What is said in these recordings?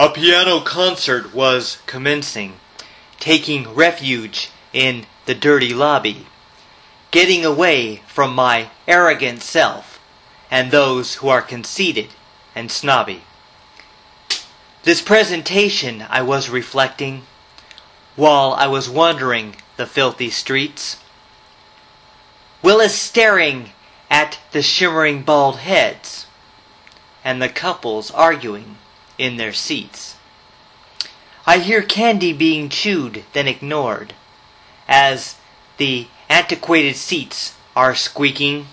A piano concert was commencing, taking refuge in the dirty lobby, getting away from my arrogant self and those who are conceited and snobby. This presentation, I was reflecting, while I was wandering the filthy streets, Willis staring at the shimmering bald heads and the couples arguing in their seats. I hear candy being chewed, then ignored, as the antiquated seats are squeaking,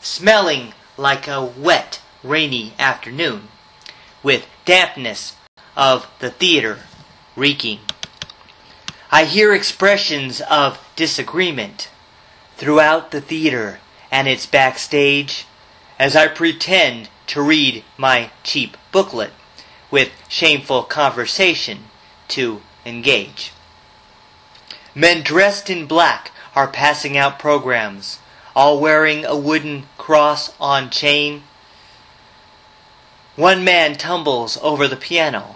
smelling like a wet, rainy afternoon, with dampness of the theater reeking. I hear expressions of disagreement throughout the theater and its backstage as I pretend to read my cheap booklet with shameful conversation to engage. Men dressed in black are passing out programs, all wearing a wooden cross on chain. One man tumbles over the piano,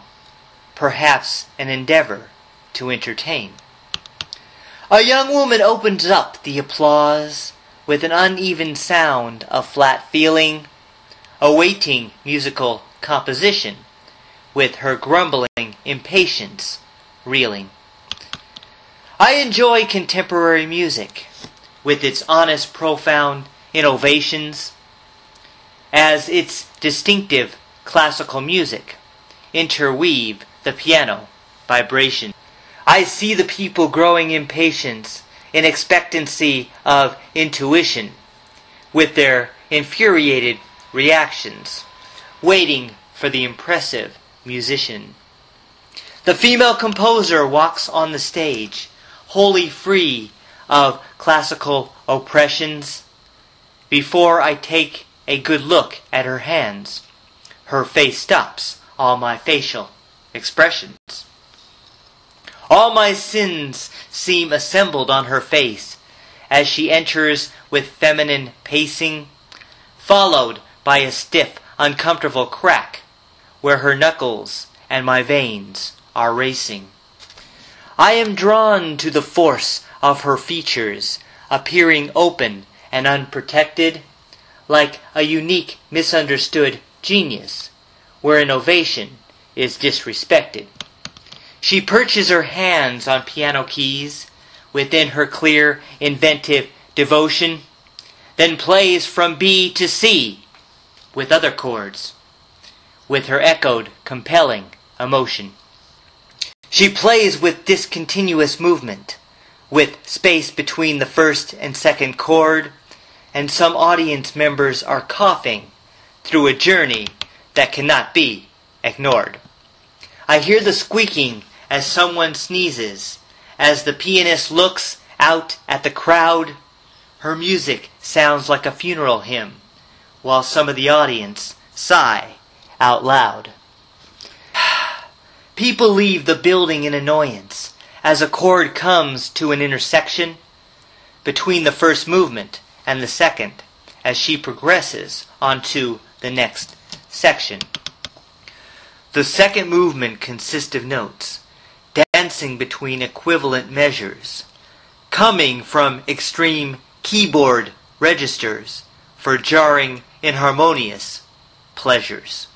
perhaps an endeavor to entertain. A young woman opens up the applause with an uneven sound of flat feeling, awaiting musical composition, with her grumbling impatience reeling. I enjoy contemporary music, with its honest, profound innovations, as its distinctive classical music interweave the piano vibration. I see the people growing impatience in expectancy of intuition, with their infuriated reactions, waiting for the impressive musician. The female composer walks on the stage, wholly free of classical oppressions. Before I take a good look at her hands, her face stops all my facial expressions. All my sins seem assembled on her face as she enters with feminine pacing, followed by a stiff, uncomfortable crack where her knuckles and my veins are racing. I am drawn to the force of her features, appearing open and unprotected, like a unique, misunderstood genius, where innovation is disrespected. She perches her hands on piano keys within her clear, inventive devotion, then plays from B to C with other chords, with her echoed, compelling emotion. She plays with discontinuous movement, with space between the first and second chord, and some audience members are coughing through a journey that cannot be ignored. I hear the squeaking as someone sneezes. As the pianist looks out at the crowd, her music sounds like a funeral hymn, while some of the audience sigh out loud. People leave the building in annoyance as a chord comes to an intersection between the first movement and the second as she progresses onto the next section. The second movement consists of notes dancing between equivalent measures, coming from extreme keyboard registers for jarring, inharmonious pleasures.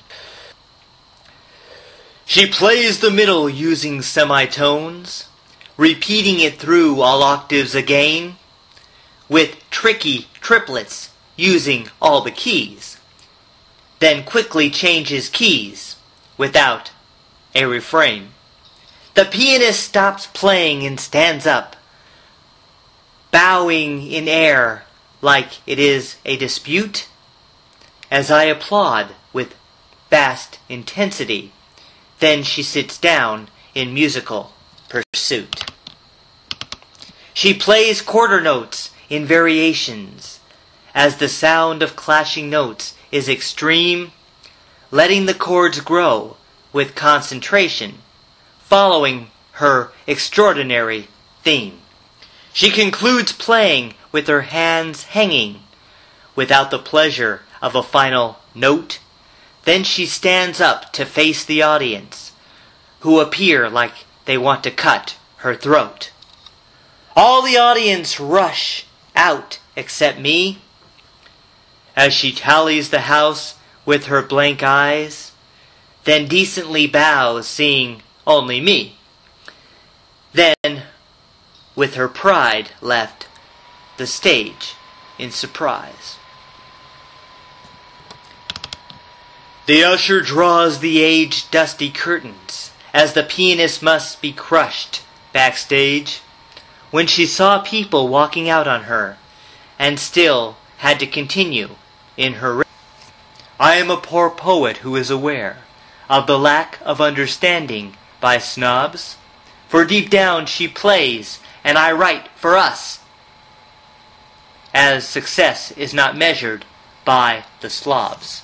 She plays the middle using semitones, repeating it through all octaves again, with tricky triplets using all the keys, then quickly changes keys without a refrain. The pianist stops playing and stands up, bowing in air like it is a dispute, as I applaud with vast intensity. Then she sits down in musical pursuit. She plays quarter notes in variations, as the sound of clashing notes is extreme, letting the chords grow with concentration, following her extraordinary theme. She concludes playing with her hands hanging, without the pleasure of a final note, Then she stands up to face the audience, who appear like they want to cut her throat. All the audience rush out except me. As she tallies the house with her blank eyes, then decently bows, seeing only me. Then, with her pride left the stage in surprise. The usher draws the aged dusty curtains, as the pianist must be crushed backstage, when she saw people walking out on her, and still had to continue in her. I am a poor poet who is aware of the lack of understanding by snobs, for deep down she plays and I write for us, as success is not measured by the slobs.